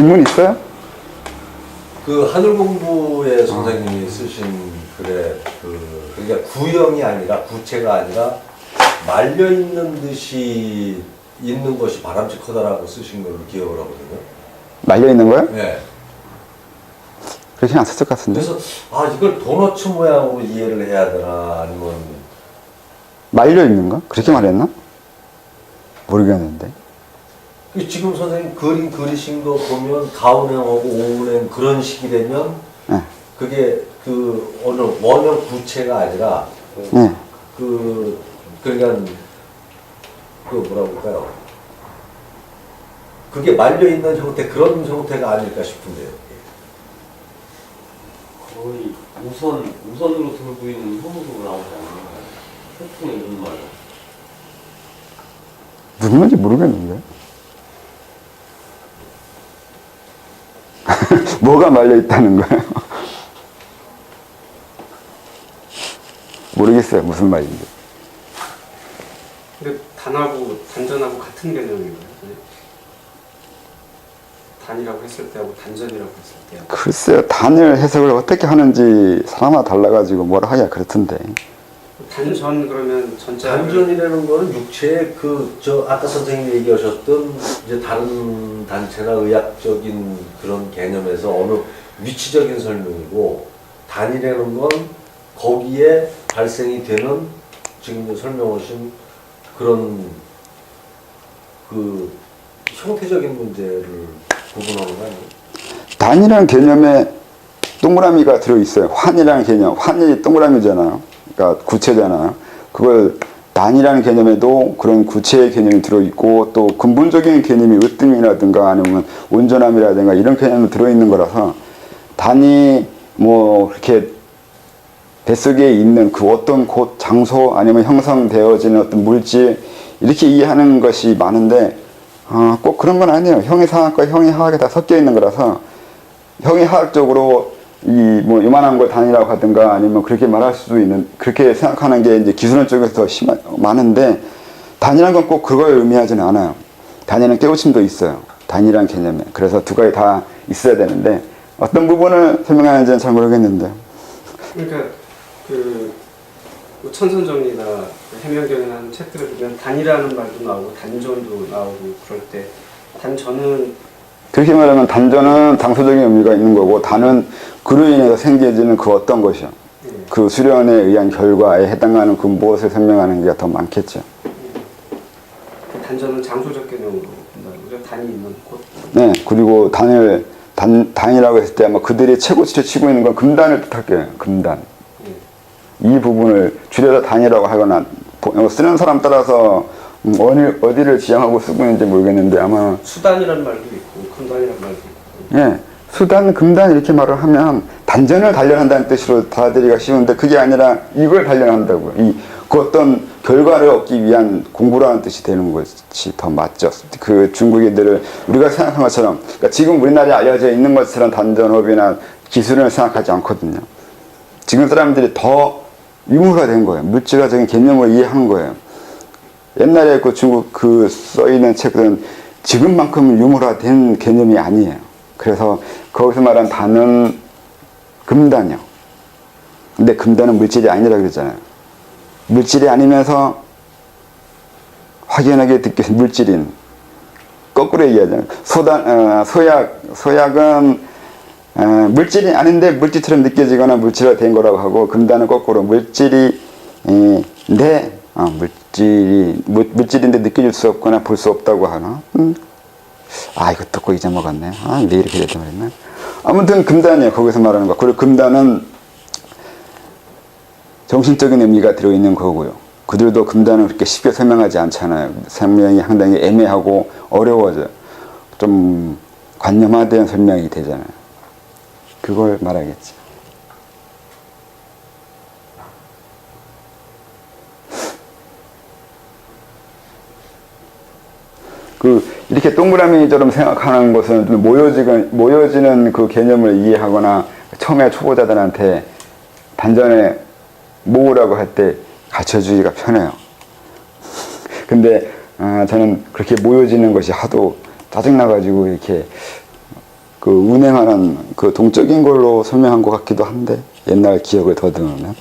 질문 있어요? 그 하늘 공부의 선생님이 쓰신 글에 그러니까 구형이 아니라 구체가 아니라 말려 있는 듯이 있는 것이 바람직하다라고 쓰신 걸로 기억을 하거든요. 말려 있는 거요? 네. 그렇게 안 썼을 것 같은데. 그래서 이걸 도너츠 모양으로 이해를 해야 되나 아니면 말려 있는 거? 그렇게 말했나? 모르겠는데. 지금 선생님 그림 그리신 거 보면 가운행하고 오운행 그런 식이 되면 네. 그게 그 어느 원형 구체가 아니라 네. 그러니까 그 뭐라 그럴까요? 그게 말려 있는 형태 그런 형태가 아닐까 싶은데요. 거의 우선으로 들고 있는 형식으로 나오지 않나요? 태풍의 눈말. 무슨 말인지 모르겠는데. 뭐가 말려 있다는 거예요? 모르겠어요. 무슨 말인지. 근데 단하고 단전하고 같은 개념인가요? 단이라고 했을 때하고 단전이라고 했을 때하고. 글쎄요. 단을 해석을 어떻게 하는지 사람마다 달라가지고 뭐라 하기가 그렇던데. 단전 그러면 전자. 단전이라는 거는 육체의 아까 선생님이 얘기하셨던 이제 다른 단체나 의학적인 그런 개념에서 어느 위치적인 설명이고, 단이라는 건 거기에 발생이 되는 지금 이제 설명하신 그런 그 형태적인 문제를 구분하는 거 아니에요? 단이라는 개념에 동그라미가 들어있어요. 환이라는 개념. 환이 동그라미잖아요. 그러니까 구체잖아요. 그걸 단이라는 개념에도 그런 구체의 개념이 들어있고, 또 근본적인 개념이 으뜸이라든가 아니면 온전함이라든가 이런 개념이 들어있는 거라서, 단이 뭐 그렇게 뱃속에 있는 그 어떤 곳, 장소 아니면 형성되어지는 어떤 물질 이렇게 이해하는 것이 많은데, 꼭 그런 건 아니에요. 형이상학과 형이하학이 다 섞여 있는 거라서, 형이하학적으로 뭐 요만한 걸 단이라고 하든가 아니면 그렇게 말할 수도 있는, 그렇게 생각하는 게 이제 기술론 쪽에서 더 많은데, 단이라는 건 꼭 그걸 의미하지는 않아요. 단위는 깨우침도 있어요. 단이라는 개념에. 그래서 두 가지 다 있어야 되는데, 어떤 부분을 설명하는지는 잘 모르겠는데. 그러니까 천선정리나 해명경이나 하는 책들을 보면 단이라는 말도 나오고 단전도 나오고 그럴 때, 단전은 그렇게 말하면 단전은 당소적인 의미가 있는 거고, 단은 그로 인해서 생겨지는 그 어떤 것이요. 그 수련에 의한 결과에 해당하는 그 무엇을 설명하는 게 더 많겠죠. 단전은 장소적 개념으로 본다는 거죠. 단이 있는 곳. 네, 그리고 단이라고 했을 때 아마 그들이 최고치를 치고 있는 건 금단을 뜻할게요. 금단. 이 부분을 줄여서 단이라고 하거나, 쓰는 사람 따라서 어디를 지향하고 쓰고 있는지 모르겠는데, 아마 수단이라는 말도 있고 금단이라는 말도 있고. 예, 수단, 금단 이렇게 말을 하면 단전을 단련한다는 뜻으로 받아들이기가 쉬운데, 그게 아니라 이걸 단련한다고요. 그 어떤 결과를 얻기 위한 공부라는 뜻이 되는 것이 더 맞죠. 그 중국인들을 우리가 생각한 것처럼, 그러니까 지금 우리나라에 알려져 있는 것처럼 단전업이나 기술을 생각하지 않거든요. 지금 사람들이 더 유물화된 거예요. 물질화적인 개념을 이해한 거예요. 옛날에 그 중국 써있는 책들은 지금만큼 유물화된 개념이 아니에요. 그래서 거기서 말한 단은 금단이요. 근데 금단은 물질이 아니라 그랬잖아요. 물질이 아니면서 확연하게 느껴진 물질인, 거꾸로 얘기하잖아요. 소약은 물질이 아닌데 물질처럼 느껴지거나 물질화된 거라고 하고, 금단은 거꾸로 물질인데 물질인데 느껴질 수 없거나 볼 수 없다고 하나? 이거 듣고 잊어먹었네. 왜 이렇게 됐다 말했나? 아무튼 금단이에요. 거기서 말하는 거. 그리고 금단은 정신적인 의미가 들어있는 거고요. 그들도 금단은 그렇게 쉽게 설명하지 않잖아요. 설명이 상당히 애매하고 어려워져요. 좀 관념화된 설명이 되잖아요. 그걸 말하겠지. 이렇게 동그라미처럼 생각하는 것은 좀 모여지는 그 개념을 이해하거나, 처음에 초보자들한테 단전에 모으라고 할 때 가르쳐주기가 편해요. 근데 저는 그렇게 모여지는 것이 하도 짜증나가지고 이렇게 그 운행하는 그 동적인 걸로 설명한 것 같기도 한데 옛날 기억을 더듬으면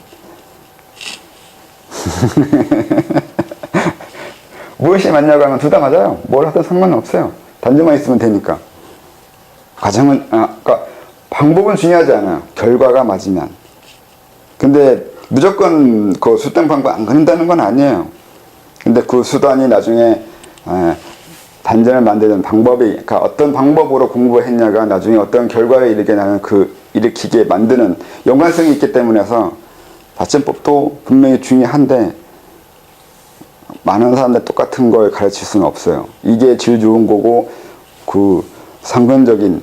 무엇이 맞냐고 하면 둘 다 맞아요. 뭘 하든 상관은 없어요. 단지만 있으면 되니까. 과정은 그러니까 방법은 중요하지 않아요. 결과가 맞으면. 근데 무조건 그 수단 방법 안 그런다는 건 아니에요. 근데 그 수단이 나중에 단전을 만드는 방법이, 그러니까 어떤 방법으로 공부를 했냐가 나중에 어떤 결과에 이르게 나는 일으키게 만드는 연관성이 있기 때문에서 받침법도 분명히 중요한데 많은 사람들 똑같은 걸 가르칠 수는 없어요. 이게 제일 좋은 거고 그 상근적인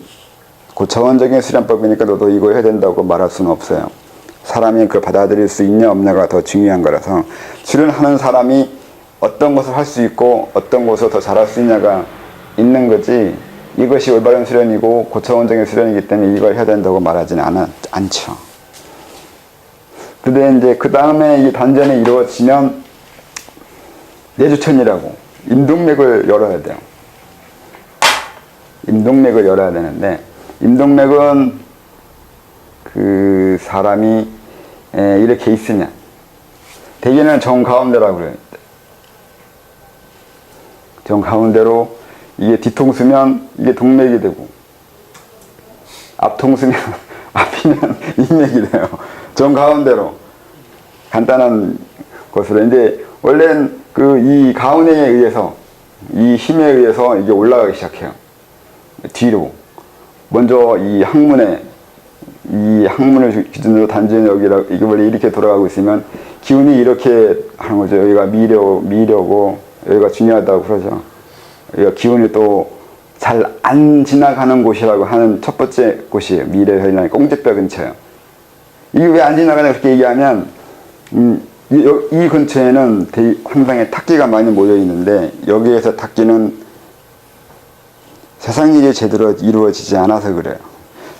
고차원적인 수련법이니까 너도 이거 해야 된다고 말할 수는 없어요. 사람이 그걸 받아들일 수 있냐 없냐가 더 중요한 거라서 수련하는 사람이 어떤 것을 할 수 있고 어떤 것을 더 잘할 수 있냐가 있는 거지 이것이 올바른 수련이고 고차원적인 수련이기 때문에 이걸 해야 된다고 말하지는 않죠. 근데 이제 그 다음에 이 단전이 이루어지면 내주천이라고 임동맥을 열어야 돼요. 임동맥을 열어야 되는데 임동맥은 그 사람이 이렇게 있으면 대개는 정가운데라고 그래요. 정가운데로 이게 뒤통수면 이게 동맥이 되고 앞통수면 앞이면 인맥이 돼요. 정가운데로 간단한 것으로 이제 원래는 그 이 가운데에 의해서 이 힘에 의해서 이게 올라가기 시작해요. 뒤로 먼저 이 항문을 기준으로 단전이 여기라 이게 원래 이렇게 돌아가고 있으면 기운이 이렇게 하는 거죠. 여기가 미려고 여기가 중요하다고 그러죠. 여기가 기운이 또 잘 안 지나가는 곳이라고 하는 첫 번째 곳이에요. 미래혈이나 꽁지뼈 근처요. 이게 왜 안 지나가냐 그렇게 얘기하면 이 근처에는 항상에 탁기가 많이 모여 있는데 여기에서 탁기는 세상 일이 제대로 이루어지지 않아서 그래요.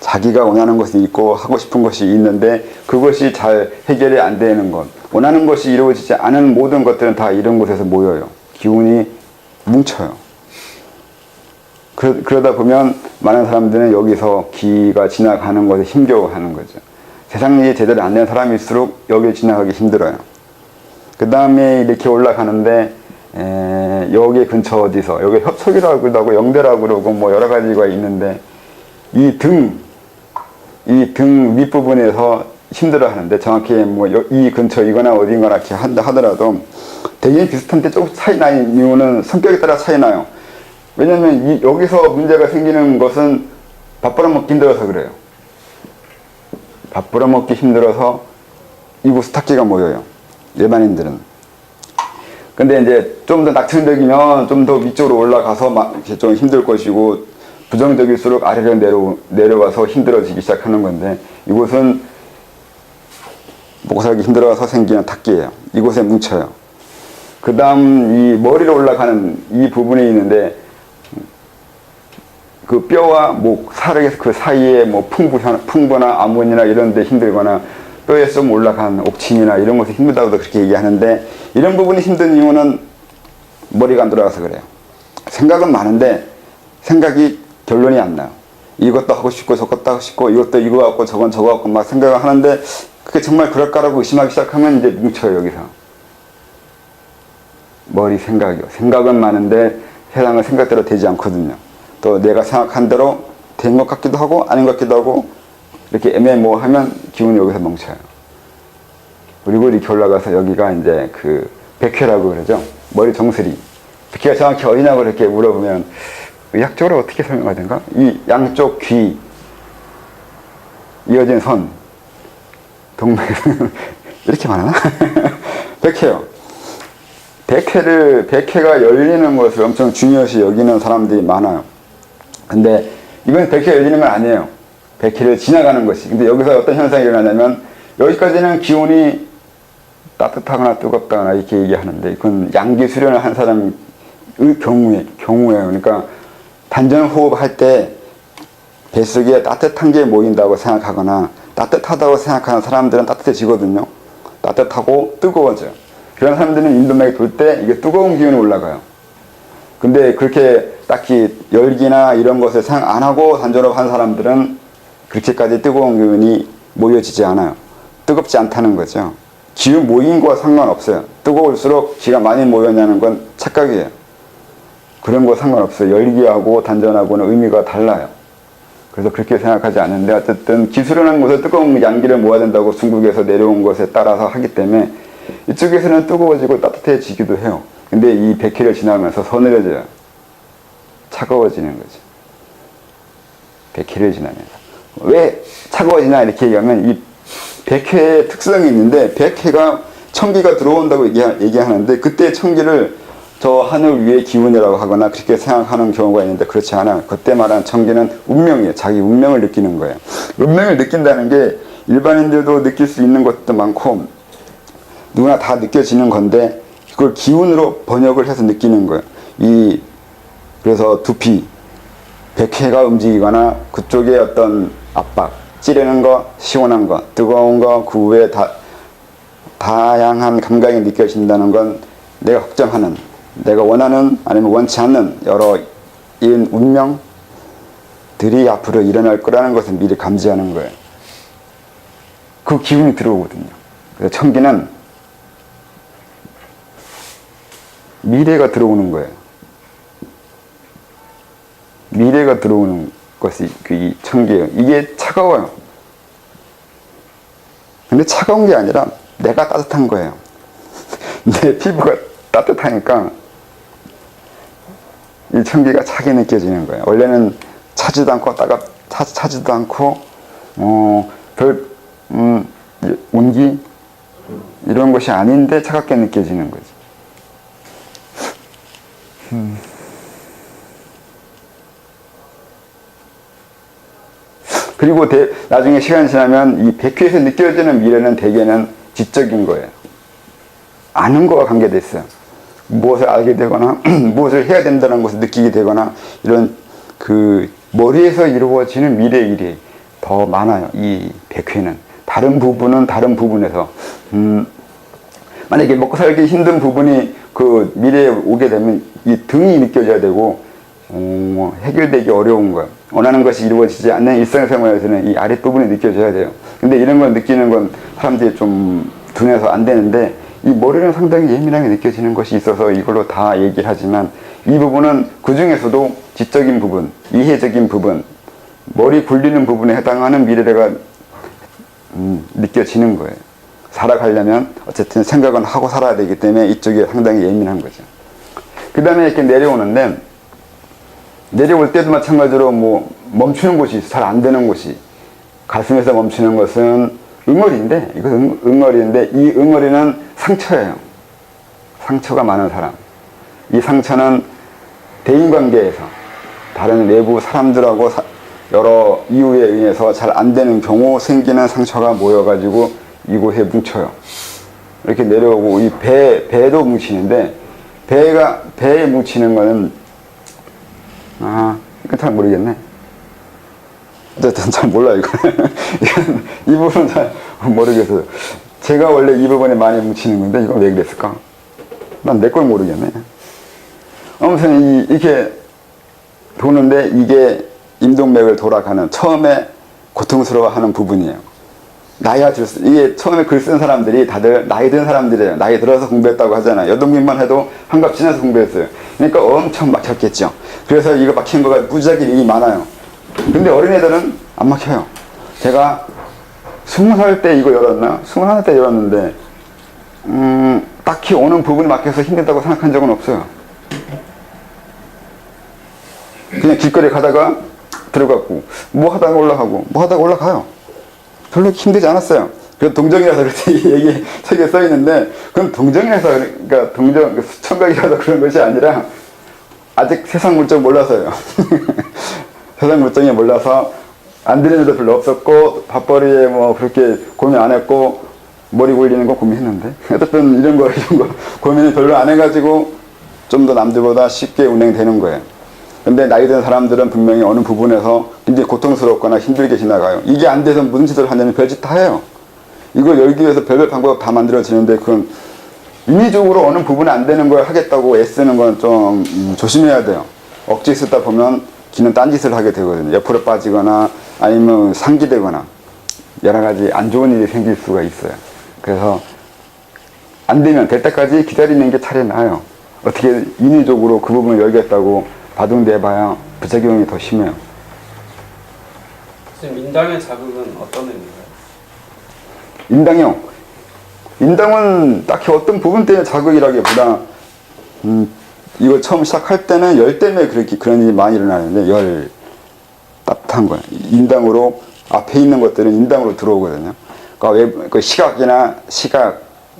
자기가 원하는 것이 있고 하고 싶은 것이 있는데 그것이 잘 해결이 안 되는 것, 원하는 것이 이루어지지 않은 모든 것들은 다 이런 곳에서 모여요. 기운이 뭉쳐요. 그러다 보면 많은 사람들은 여기서 기가 지나가는 것에 힘겨워하는 거죠. 세상 일이 제대로 안 되는 사람일수록 여기 지나가기 힘들어요. 그 다음에 이렇게 올라가는데 여기 근처 어디서 여기 협속이라고 그러고 영대라고 그러고 뭐 여러 가지가 있는데 이 등 윗부분에서 힘들어 하는데 정확히 뭐 이 근처이거나 어딘가나 이렇게 하더라도 대개 비슷한데 조금 차이 나는 이유는 성격에 따라 차이 나요. 왜냐면 여기서 문제가 생기는 것은 밥 벌어먹기 힘들어서 그래요. 밥 벌어먹기 힘들어서 이곳 탁기가 모여요. 일반인들은. 근데 이제 좀 더 낙천적이면 좀 더 위쪽으로 올라가서 막 좀 힘들 것이고 부정적일수록 아래로 내려와서 힘들어지기 시작하는 건데 이곳은 먹고 살기 힘들어서 생기는 탁기예요. 이곳에 뭉쳐요. 그 다음 이 머리로 올라가는 이 부분이 있는데 그 뼈와 목, 살에서 그 사이에 뭐 풍부나 암원이나 이런 데 힘들거나 뼈에 좀 올라간 옥침이나 이런 것이 힘들다고도 그렇게 얘기하는데 이런 부분이 힘든 이유는 머리가 안 돌아가서 그래요. 생각은 많은데 생각이 결론이 안 나요. 이것도 하고 싶고 저것도 하고 싶고 이것도 이거 갖고 저건 저거 갖고 막 생각을 하는데 그게 정말 그럴까라고 의심하기 시작하면 이제 뭉쳐요. 여기서 머리 생각이요. 생각은 많은데 세상은 생각대로 되지 않거든요. 또 내가 생각한 대로 된 것 같기도 하고 아닌 것 같기도 하고 이렇게 애매모호하면 기운이 여기서 멈춰요. 그리고 이렇게 올라가서 여기가 이제 그 백회라고 그러죠. 머리 정수리. 백회가 정확히 어디냐고 이렇게 물어보면 의학적으로 어떻게 설명해야 되는가? 이 양쪽 귀 이어진 선 동맥 이렇게 말하나? 백회요. 백회가 열리는 것을 엄청 중요시 여기는 사람들이 많아요. 근데 이건 백회가 열리는 건 아니에요. 백회를 지나가는 것이. 근데 여기서 어떤 현상이 일어나냐면 여기까지는 기운이 따뜻하거나 뜨겁다거나 이렇게 얘기하는데 그건 양기 수련을 한 사람의 경우에요. 그러니까 단전 호흡할 때 뱃속에 따뜻한 게 모인다고 생각하거나 따뜻하다고 생각하는 사람들은 따뜻해지거든요. 따뜻하고 뜨거워져요. 그런 사람들은 인도맥이 돌 때 이게 뜨거운 기운이 올라가요. 근데 그렇게 딱히 열기나 이런 것을 생각 안 하고 단전업 한 사람들은 그렇게까지 뜨거운 기운이 모여지지 않아요. 뜨겁지 않다는 거죠. 기운 모인 거와 상관없어요. 뜨거울수록 기가 많이 모였냐는 건 착각이에요. 그런 거 상관없어요. 열기하고 단전하고는 의미가 달라요. 그래서 그렇게 생각하지 않는데 어쨌든 기술이라는 것을 뜨거운 양기를 모아야 된다고 중국에서 내려온 것에 따라서 하기 때문에 이쪽에서는 뜨거워지고 따뜻해지기도 해요. 근데 이 100회를 지나면서 서늘해져요. 차가워지는 거죠. 100회를 지나면서. 왜 차가워지냐 이렇게 얘기하면 이 100회의 특성이 있는데 100회가 청기가 들어온다고 얘기하는데 그때 청기를 저 하늘 위의 기운이라고 하거나 그렇게 생각하는 경우가 있는데 그렇지 않아요. 그때 말한 청기는 운명이에요. 자기 운명을 느끼는 거예요. 운명을 느낀다는 게 일반인들도 느낄 수 있는 것도 많고 누구나 다 느껴지는 건데 그걸 기운으로 번역을 해서 느끼는 거예요. 그래서 두피, 100회가 움직이거나 그쪽에 어떤 압박, 찌르는 거, 시원한 거, 뜨거운 거, 그 후에 다양한 감각이 느껴진다는 건 내가 걱정하는, 내가 원하는 아니면 원치 않는 여러 이런 운명들이 앞으로 일어날 거라는 것을 미리 감지하는 거예요. 그 기운이 들어오거든요. 그래서 청기는 미래가 들어오는 거예요. 미래가 들어오는 것이 이 청기예요. 이게 차가워요. 근데 차가운 게 아니라 내가 따뜻한 거예요. 내 피부가 따뜻하니까 이 청기가 차게 느껴지는 거예요. 원래는 차지도 않고 차지도 않고 별 온기 이런 것이 아닌데 차갑게 느껴지는 거죠. 그리고 나중에 시간이 지나면 이 100회에서 느껴지는 미래는 대개는 지적인 거예요. 아는 거와 관계돼 있어요. 무엇을 알게 되거나 무엇을 해야 된다는 것을 느끼게 되거나 이런 그 머리에서 이루어지는 미래 일이 더 많아요. 이 100회는 다른 부분은 다른 부분에서 만약에 먹고 살기 힘든 부분이 그 미래에 오게 되면 이 등이 느껴져야 되고 해결되기 어려운 거예요. 원하는 것이 이루어지지 않는 일상생활에서는 이 아랫부분이 느껴져야 돼요. 근데 이런 걸 느끼는 건 사람들이 좀 둔해서 안 되는데 이 머리는 상당히 예민하게 느껴지는 것이 있어서 이걸로 다 얘기를 하지만 이 부분은 그 중에서도 지적인 부분, 이해적인 부분, 머리 굴리는 부분에 해당하는 미래가 느껴지는 거예요. 살아가려면 어쨌든 생각은 하고 살아야 되기 때문에 이쪽이 상당히 예민한 거죠. 그 다음에 이렇게 내려오는데 내려올 때도 마찬가지로 뭐 멈추는 곳이 잘 안 되는 곳이 가슴에서 멈추는 것은 응어리인데 이것은 응어리인데 이 응어리는 상처예요. 상처가 많은 사람. 이 상처는 대인관계에서 다른 외부 사람들하고 여러 이유에 의해서 잘 안 되는 경우 생기는 상처가 모여가지고 이곳에 뭉쳐요. 이렇게 내려오고 이 배도 뭉치는데 배에 뭉치는 거는 이건 잘 모르겠네. 어쨌든 잘 몰라 이거는. 이 부분은 잘 모르겠어요. 제가 원래 이 부분에 많이 뭉치는 건데 이건 왜 그랬을까? 난 내 걸 모르겠네. 아무튼 이렇게 도는데 이게 임동맥을 돌아가는 처음에 고통스러워하는 부분이에요. 이게 처음에 글 쓴 사람들이 다들 나이 든 사람들이에요. 나이 들어서 공부했다고 하잖아요. 여동생만 해도 한갑 지나서 공부했어요. 그러니까 엄청 막혔겠죠. 그래서 이거 막힌 거가 무지하게 일이 많아요. 근데 어린애들은 안 막혀요. 제가 20살 때 이거 열었나? 21살 때 열었는데 딱히 오는 부분이 막혀서 힘들다고 생각한 적은 없어요. 그냥 길거리 가다가 들어갔고 뭐 하다가 올라가고 뭐 하다가 올라가요. 별로 힘들지 않았어요. 그 동정이라서 그렇게 얘기 책에 써 있는데 그건 동정이라서 그러니까 청각이라서 그런 것이 아니라 아직 세상 물정 몰라서요. 세상 물정이 몰라서 안 되는 일도 별로 없었고 밥벌이에 뭐 그렇게 고민 안 했고 머리 굴리는 거 고민했는데 어쨌든 이런 거 고민을 별로 안 해가지고 좀 더 남들보다 쉽게 운행되는 거예요. 근데 나이 든 사람들은 분명히 어느 부분에서 굉장히 고통스럽거나 힘들게 지나가요. 이게 안 돼서 무슨 짓을 하냐면 별짓 다 해요. 이걸 열기 위해서 별별 방법 다 만들어지는데 그건 인위적으로 어느 부분이 안 되는 걸 하겠다고 애쓰는 건 좀 조심해야 돼요. 억지 쓰다 보면 기는 딴짓을 하게 되거든요. 옆으로 빠지거나 아니면 상기되거나 여러 가지 안 좋은 일이 생길 수가 있어요. 그래서 안 되면 될 때까지 기다리는 게 차라리 나아요. 어떻게 인위적으로 그 부분을 열겠다고 바둥대봐야 부작용이 더 심해요. 선생님, 인당의 자극은 어떤 의미인가요? 인당이요. 인당은 딱히 어떤 부분 때문에 자극이라기보다 이거 처음 시작할 때는 열 때문에 그런 일이 많이 일어나는데 열 따뜻한 거예요. 인당으로 앞에 있는 것들은 인당으로 들어오거든요. 그러니까 그 시각이나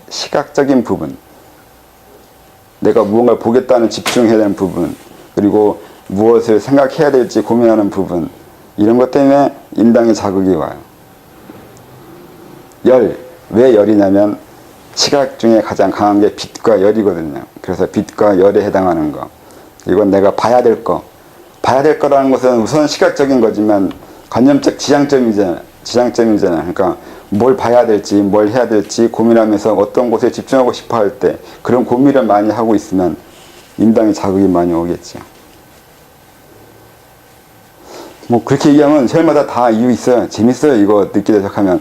시각적인 부분, 내가 무언가를 보겠다는 집중해야 되는 부분, 그리고 무엇을 생각해야 될지 고민하는 부분, 이런 것 때문에 인당의 자극이 와요. 왜 열이냐면 시각 중에 가장 강한 게 빛과 열이거든요. 그래서 빛과 열에 해당하는 거. 이건 내가 봐야 될 거. 봐야 될 거라는 것은 우선 시각적인 거지만 관념적 지향점이잖아요. 그러니까 뭘 봐야 될지, 뭘 해야 될지 고민하면서 어떤 곳에 집중하고 싶어 할 때 그런 고민을 많이 하고 있으면 인당의 자극이 많이 오겠죠. 뭐 그렇게 얘기하면 세월마다 다 이유 있어요. 재밌어요. 이거 느끼기 시작하면.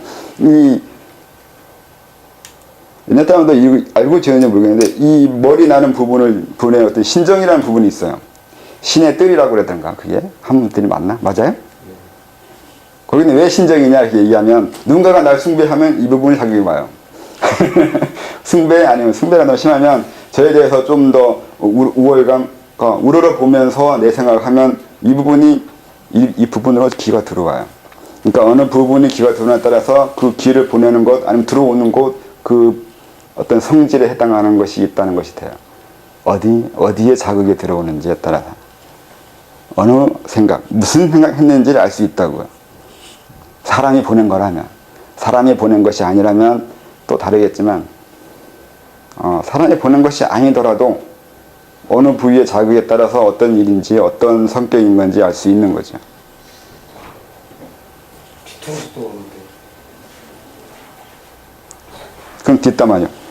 옛날 사람도 이거 알고 지었는지 모르겠는데 이 머리 나는 부분에 어떤 신정이라는 부분이 있어요. 신의 뜰이라고 그러던가 그게 한 분들이 맞나? 맞아요? 거기는 왜 신정이냐 이렇게 얘기하면 누군가가 날 숭배하면 이 부분이 자극이 와요. 숭배 아니면 숭배가 너무 심하면 저에 대해서 좀 더 우월감, 우러러보면서 내 생각을 하면 이 부분이 이 부분으로 기가 들어와요. 그러니까 어느 부분이 기가 들어오냐에 따라서 그 기를 보내는 것 아니면 들어오는 곳 그 어떤 성질에 해당하는 것이 있다는 것이 돼요. 어디에 자극이 들어오는지에 따라서 어느 생각, 무슨 생각했는지를 알 수 있다고요. 사람이 보낸 거라면, 사람이 보낸 것이 아니라면 또 다르겠지만 사람이 보낸 것이 아니더라도 어느 부위의 자극에 따라서 어떤 일인지 어떤 성격인 건지 알 수 있는 거죠. 뒤통수도 오는데. 그럼 뒷담화요.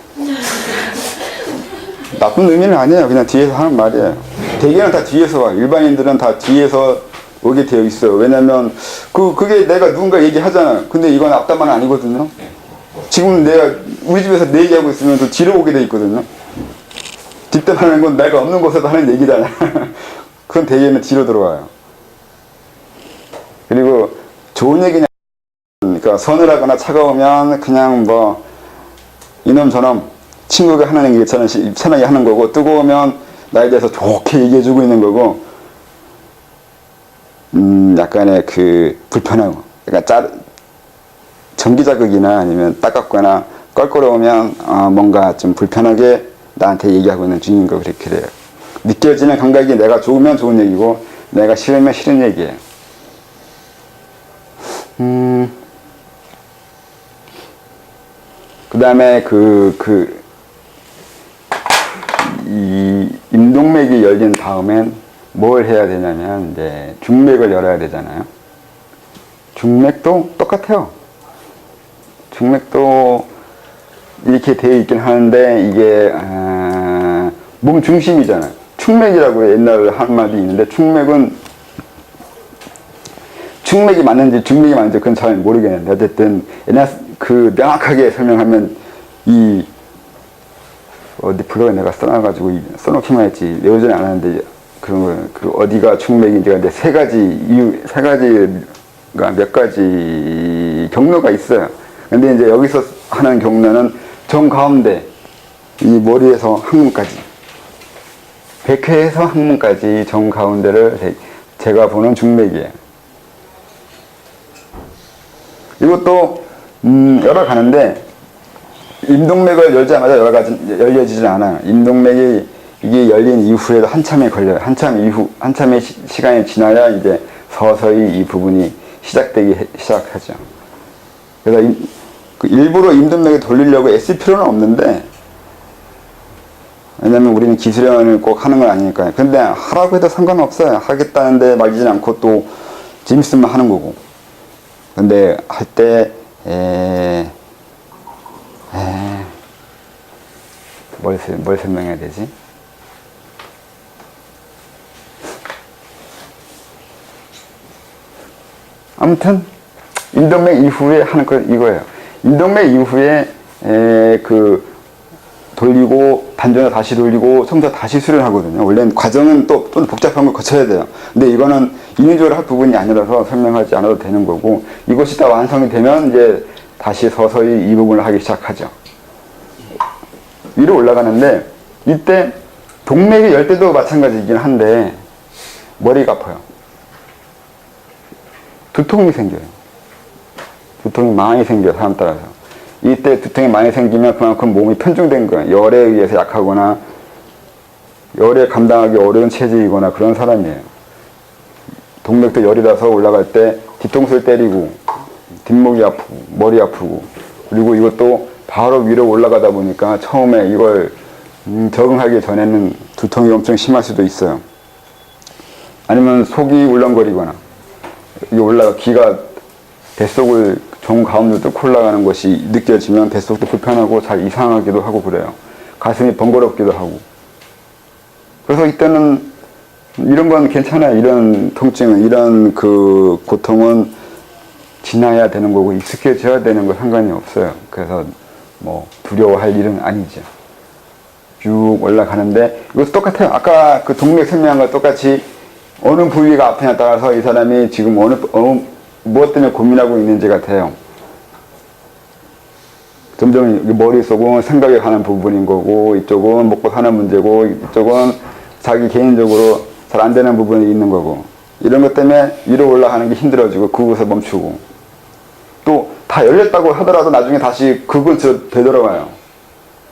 나쁜 의미는 아니에요. 그냥 뒤에서 하는 말이에요. 대개는 다 뒤에서 와요. 일반인들은 다 뒤에서 오게 되어 있어요. 왜냐면 그게 내가 누군가 얘기하잖아요. 근데 이건 앞담화는 아니거든요. 지금 내가 우리 집에서 내 얘기하고 있으면 또 뒤로 오게 돼 있거든요. 뒷담화는 건 내가 없는 곳에서 하는 얘기잖아요. 그건 대개는 뒤로 들어와요. 그리고 좋은 얘기냐, 그러니까 서늘하거나 차가우면 그냥 뭐 이놈 저놈 친구가 하는 얘기처럼 편하게 하는 거고, 뜨거우면 나에 대해서 좋게 얘기해주고 있는 거고, 약간의 그 불편하고, 그러니까 전기자극이나 아니면 따갑거나 껄끄러우면 뭔가 좀 불편하게 나한테 얘기하고 있는 중인 거 그렇게 그래요. 느껴지는 감각이 내가 좋으면 좋은 얘기고 내가 싫으면 싫은 얘기예요. 그 다음에 이 임동맥이 열린 다음엔 뭘 해야 되냐면 이제 중맥을 열어야 되잖아요. 중맥도 똑같아요. 중맥도 이렇게 되어 있긴 하는데 이게 몸 중심이잖아요. 충맥이라고 옛날에 한 말이 있는데 충맥이 맞는지 중맥이 맞는지 그건 잘 모르겠는데 어쨌든 옛날 명확하게 설명하면 어디 블로그에 내가 써놔가지고 써놓기만 했지 외우지는 않았는데 그 어디가 충맥인지가 이제 세 가지가 몇 가지 경로가 있어요. 근데 이제 여기서 하는 경로는 정가운데 이 머리에서 항문까지 백회에서 항문까지 정가운데를 제가 보는 중맥이에요. 이것도 열어가는데 임동맥을 열자마자 열려지지 않아요. 임동맥이 이게 열린 이후에도 한참이 걸려요. 한참의 시간이 지나야 이제 서서히 이 부분이 시작하죠. 그래서 일부러 임동맥을 돌리려고 애쓸 필요는 없는데, 왜냐면 우리는 기술형을 꼭 하는 건 아니니까요. 근데 하라고 해도 상관없어요. 하겠다는데 말리진 않고 또 재밌으면 하는 거고. 근데 할 때 뭘 설명해야 되지? 아무튼 인동맥 이후에 하는 건 이거예요. 인동맥 이후에 돌리고 단전을 다시 돌리고 처음부터 다시 수련하거든요. 원래는 과정은 또 복잡한 걸 거쳐야 돼요. 근데 이거는 인위적으로 할 부분이 아니라서 설명하지 않아도 되는 거고, 이것이 다 완성이 되면 이제 다시 서서히 이 부분을 하기 시작하죠. 위로 올라가는데 이때 동맥이 열 때도 마찬가지이긴 한데 머리가 아파요. 두통이 생겨요. 두통이 많이 생겨요, 사람 따라서. 이때 두통이 많이 생기면 그만큼 몸이 편중된 거예요. 열에 의해서 약하거나 열에 감당하기 어려운 체질이거나 그런 사람이에요. 동맥도 열이 나서 올라갈 때 뒤통수를 때리고 뒷목이 아프고 머리 아프고, 그리고 이것도 바로 위로 올라가다 보니까 처음에 이걸 적응하기 전에는 두통이 엄청 심할 수도 있어요. 아니면 속이 울렁거리거나 기가 뱃속을 종 가운데 뚫고 올라가는 것이 느껴지면 뱃속도 불편하고 잘 이상하기도 하고 그래요. 가슴이 번거롭기도 하고. 그래서 이때는 이런 건 괜찮아요. 이런 통증은, 이런 고통은 지나야 되는 거고 익숙해져야 되는 거 상관이 없어요. 그래서 뭐 두려워할 일은 아니죠. 쭉 올라가는데 이것도 똑같아요. 아까 그 동맥 설명한 거 똑같이 어느 부위가 아프냐에 따라서 이 사람이 지금 무엇 때문에 고민하고 있는지 같아요. 점점 머릿속은 생각에 관한 부분인 거고, 이쪽은 먹고 사는 문제고, 이쪽은 자기 개인적으로 잘 안 되는 부분이 있는 거고, 이런 것 때문에 위로 올라가는 게 힘들어지고 그곳에 멈추고, 또 다 열렸다고 하더라도 나중에 다시 그곳으로 되돌아와요.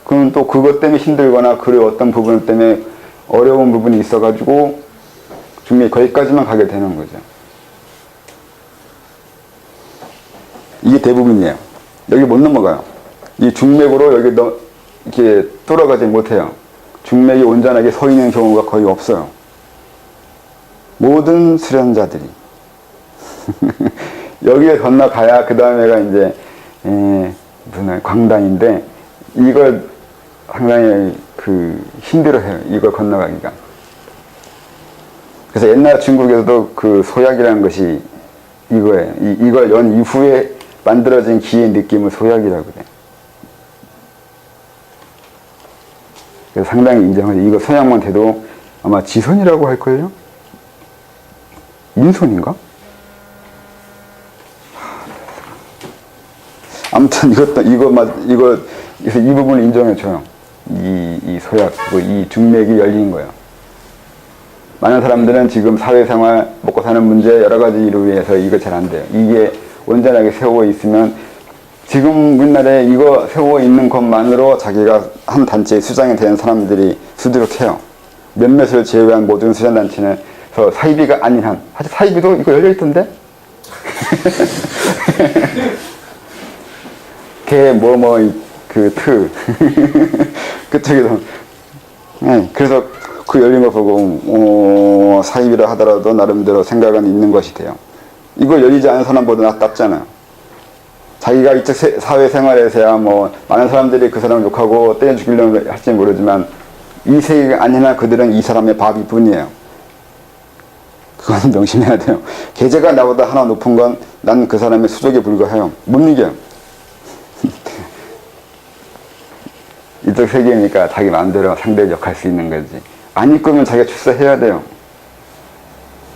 그럼 또 그것 때문에 힘들거나 그 어떤 부분 때문에 어려운 부분이 있어가지고 중맥이 거기까지만 가게 되는 거죠. 이게 대부분이에요. 여기 못 넘어가요. 이 중맥으로 여기 이렇게 뚫어가지 못해요. 중맥이 온전하게 서 있는 경우가 거의 없어요. 모든 수련자들이 여기에 건너가야 그 다음에가 이제 무슨 광단인데, 이걸 상당히 힘들어해요. 이걸 건너가기가. 그래서 옛날 중국에서도 그 소약이라는 것이 이거예요. 이걸 연 이후에 만들어진 기의 느낌을 소약이라고 그래요. 그래서 상당히 인정하죠. 이거 소약만 돼도 아마 지선이라고 할걸요? 인손인가? 아무튼 그래서 이 부분을 인정해줘요. 이 소약, 이 중맥이 열린 거예요. 많은 사람들은 지금 사회생활, 먹고 사는 문제, 여러 가지 이로 인해서 이거 잘 안 돼요. 이게 온전하게 세워 있으면, 지금 우리나라에 이거 세워 있는 것만으로 자기가 한 단체의 수장이 되는 사람들이 수두룩해요. 몇몇을 제외한 모든 수련단체는 사이비가 아닌 한, 사실 사이비도 이거 열려있던데? 그쪽에서. 네, 그래서 그 열린 거 보고, 사이비라 하더라도 나름대로 생각은 있는 것이 돼요. 이걸 열리지 않은 사람보다 낫답잖아요. 자기가 이쪽 사회생활에서야 많은 사람들이 그 사람을 욕하고 때려 죽이려고 할지 모르지만, 이 세계가 아니나 그들은 이 사람의 밥이 뿐이에요. 그건 명심해야 돼요. 계제가 나보다 하나 높은 건 난 그 사람의 수족에 불과해요. 못 이겨요. 이쪽 세계니까 자기 마음대로 상대를 욕할 수 있는 거지. 안 이끌면 자기가 출세해야 돼요.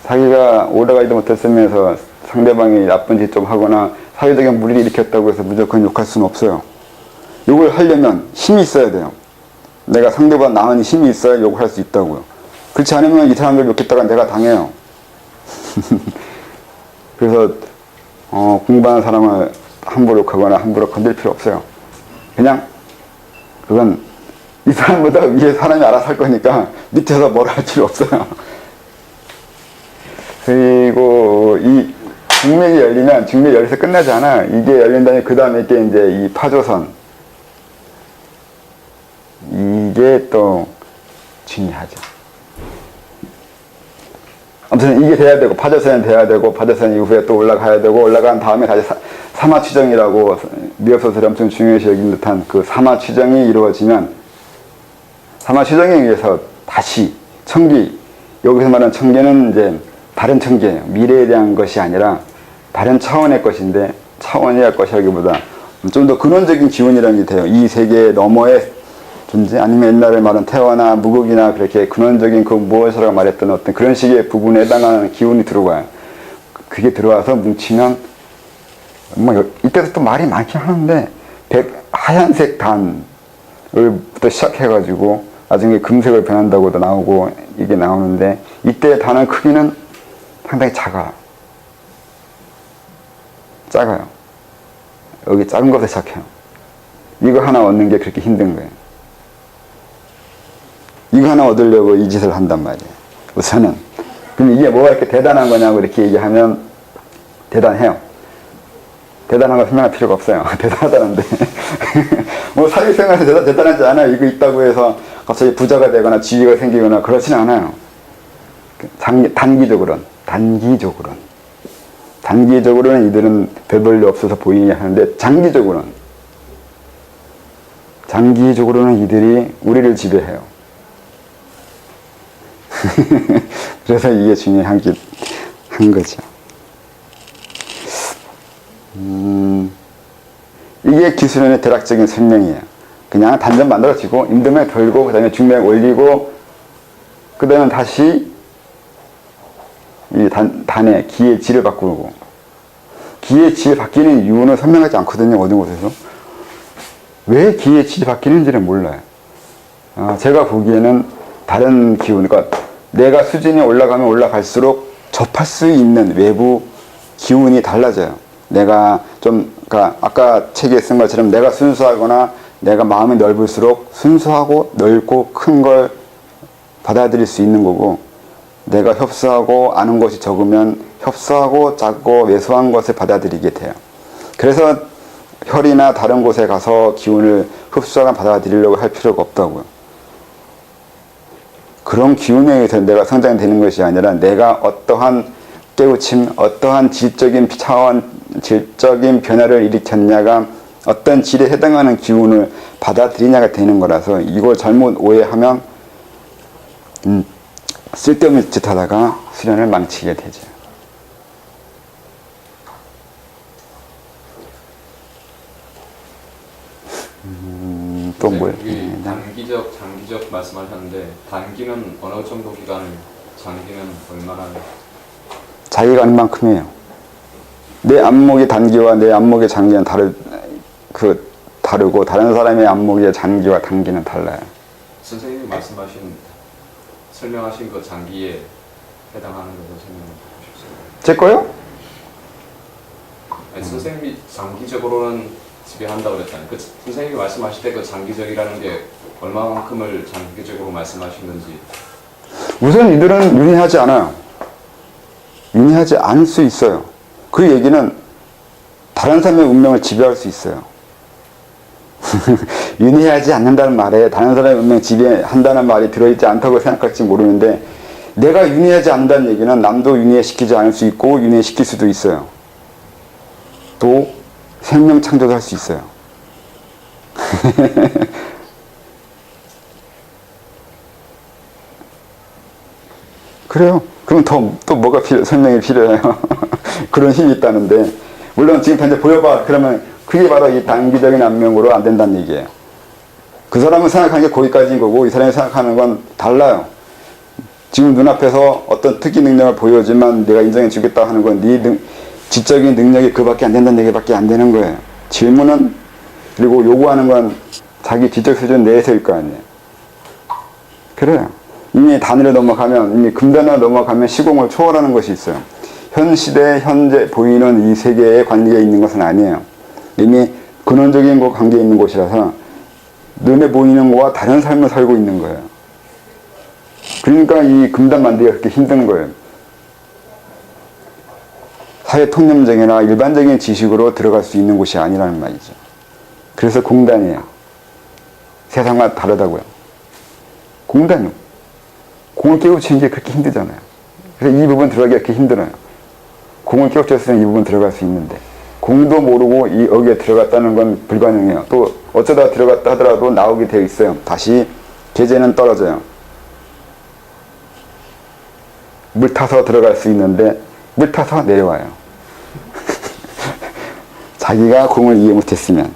자기가 올라가지도 못했으면서 상대방이 나쁜 짓 좀 하거나 사회적인 무리를 일으켰다고 해서 무조건 욕할 수는 없어요. 욕을 하려면 힘이 있어야 돼요. 내가 상대보다 나은 힘이 있어야 욕을 할 수 있다고요. 그렇지 않으면 이 사람들 욕했다가 내가 당해요. 그래서 공부하는 사람을 함부로 욕하거나 함부로 건들 필요 없어요. 그냥 그건 이 사람보다 위에 사람이 알아서 할 거니까 밑에서 뭐라 할 필요 없어요. 그리고 이 중맥이 열리면, 중맥이 열려서 끝나지 않아. 이게 열린 다음에 그 다음에 이게 이제 이 파조선, 이게 또 중요하죠. 아무튼 이게 돼야 되고, 파조선이 돼야 되고, 파조선 이후에 또 올라가야 되고, 올라간 다음에 다시 사마취정이라고 미역소설이 엄청 중요시 여긴 듯한 그 사마취정이 이루어지면 사마시정에 의해서 다시 청기, 여기서 말하는 청기는 이제 다른 청기예요. 미래에 대한 것이 아니라 다른 차원의 것인데, 차원의 것이라기보다 좀 더 근원적인 기운이라는 게 돼요. 이 세계 너머의 존재, 아니면 옛날에 말한 태화나 무극이나 그렇게 근원적인 그 무엇이라고 말했던 어떤 그런 식의 부분에 해당하는 기운이 들어와요. 그게 들어와서 뭉치면, 뭐 이때도 또 말이 많긴 하는데, 하얀색 단을부터 시작해가지고 나중에 금색을 변한다고도 나오고 이게 나오는데, 이때 단의 크기는 상당히 작아요. 여기 작은 것에 시작해요. 이거 하나 얻는 게 그렇게 힘든 거예요. 이거 하나 얻으려고 이 짓을 한단 말이에요. 우선은. 그럼 이게 뭐가 이렇게 대단한 거냐고 이렇게 얘기하면 대단해요. 대단한 거 설명할 필요가 없어요. 대단하다는데. 뭐 사회생활에서 대단하지 않아요. 이거 있다고 해서 갑자기 부자가 되거나 지위가 생기거나 그렇진 않아요. 단기적으로는 이들은 별 볼일 없어서 보이게 하는데, 장기적으로는 이들이 우리를 지배해요. 그래서 이게 중요한 거죠. 이게 기술론의 대략적인 설명이에요. 그냥 단전 만들어지고, 임금에 돌고, 그 다음에 중맥 올리고, 그 다음에 다시 이 단의 기의 질을 바꾸고, 기의 질이 바뀌는 이유는 설명하지 않거든요. 어느 곳에서. 왜 기의 질이 바뀌는지를 몰라요. 제가 보기에는 다른 기운, 그러니까 내가 수준이 올라가면 올라갈수록 접할 수 있는 외부 기운이 달라져요. 내가 좀, 그러니까 아까 책에 쓴 것처럼 내가 순수하거나 내가 마음이 넓을수록 순수하고 넓고 큰 걸 받아들일 수 있는 거고, 내가 협소하고 아는 것이 적으면 협소하고 작고 왜소한 것을 받아들이게 돼요. 그래서 혈이나 다른 곳에 가서 기운을 흡수하거나 받아들이려고 할 필요가 없다고요. 그런 기운에 의해서 내가 성장되는 것이 아니라, 내가 어떠한 깨우침, 어떠한 질적인 차원, 질적인 변화를 일으켰냐가 어떤 질에 해당하는 기운을 받아들이냐가 되는 거라서, 이걸 잘못 오해하면 쓸데없는 짓 하다가 수련을 망치게 되죠. 또 뭐예요? 단기적, 장기적 말씀하셨는데, 단기는 어느 정도 기간, 장기는 얼마나? 자기가 아는 만큼이에요. 내 안목의 단기와 내 안목의 장기는 다르고, 다른 사람의 안목의 장기와 단기는 달라요. 선생님이 설명하신 그 장기에 해당하는 것을 설명해 주십시오. 제 거요? 아니, 선생님이 장기적으로는 지배한다고 그랬잖아요. 그 선생님이 말씀하실 때 그 장기적이라는 게 얼마만큼을 장기적으로 말씀하시는지. 우선 이들은 윤회하지 않아요. 윤회하지 않을 수 있어요. 그 얘기는 다른 사람의 운명을 지배할 수 있어요. 윤회하지 않는다는 말에 다른 사람의 운명 지배한다는 말이 들어있지 않다고 생각할지 모르는데, 내가 윤회하지 않는다는 얘기는 남도 윤회시키지 않을 수 있고 윤회시킬 수도 있어요. 또 생명 창조도 할 수 있어요. 그래요. 그럼 또 뭐가 설명이 필요해요. 그런 힘이 있다는데, 물론 지금 현재 보여봐. 그러면 그게 바로 이 단기적인 안명으로 안 된다는 얘기예요. 그 사람은 생각하는 게 거기까지인 거고, 이 사람이 생각하는 건 달라요. 지금 눈앞에서 어떤 특기 능력을 보여주면 내가 인정해 주겠다 하는 건 네 지적인 능력이 그밖에 안 된다는 얘기밖에 안 되는 거예요. 질문은, 그리고 요구하는 건 자기 지적 수준 내에서일 거 아니에요. 그래요. 이미 단위를 넘어가면, 이미 금단을 넘어가면 시공을 초월하는 것이 있어요. 현 시대, 현재 보이는 이 세계에 관계가 있는 것은 아니에요. 이미 근원적인 것 관계에 있는 곳이라서 눈에 보이는 것과 다른 삶을 살고 있는 거예요. 그러니까 이 금단 만들기가 그렇게 힘든 거예요. 사회 통념적이나 일반적인 지식으로 들어갈 수 있는 곳이 아니라는 말이죠. 그래서 공단이에요. 세상과 다르다고요. 공단이요. 공을 깨우치는 게 그렇게 힘들잖아요. 그래서 이 부분 들어가기가 그렇게 힘들어요. 공을 깨우쳤으면 이 부분 들어갈 수 있는데, 공도 모르고 여기에 들어갔다는 건 불가능해요. 또 어쩌다 들어갔다 하더라도 나오게 되어 있어요. 다시 계제는 떨어져요. 물 타서 들어갈 수 있는데 물 타서 내려와요. 자기가 공을 이해 못했으면.